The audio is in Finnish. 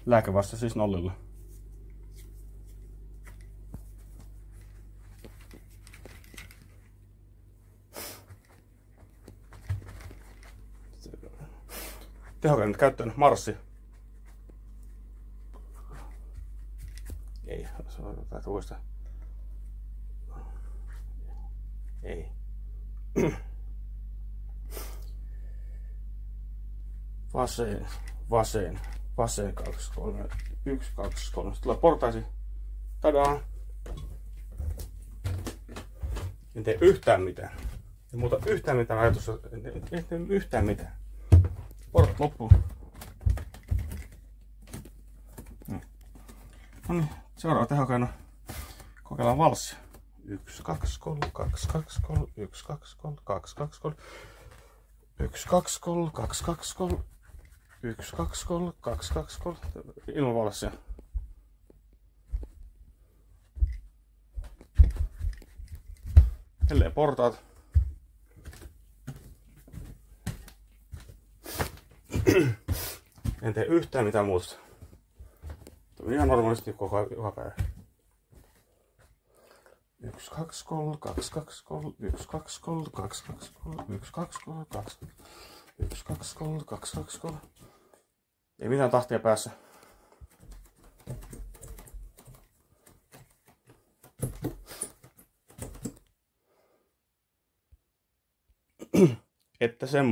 Lääkevasta siis nollilla. Tehokäännöt käyttöön. Marssi. Ei, se on uudestaan. Ei. Vasen, vasen, vasen 2, 3, 1, 2, 3. Sitten tulee portaisi. Tadaa! En tee yhtään mitään. En muuta yhtään mitään ajatusta. En tee yhtään mitään. Portat loppuu. No niin, seuraava tehokeino. Kokeillaan valssia. 1, 2, 3, 2, 2, 3, 1, 2, 3, 2, 2, 3. 1, 2, 3, 2, 2, 3. 1, 2, 3, 2, 2, 3. Ilman valssia. Edelleen portaat. En tee yhtään mitään muuta. Tämä ihan normaalisti joka päivä. 1, 2, 3, 2, 2, 3, 1, 2, 3, 2, 2, 3, 1, 2, 3, 2, 1, 2, 3, 2, 2, 3. Ei mitään tahtia päässä. Että semmosia.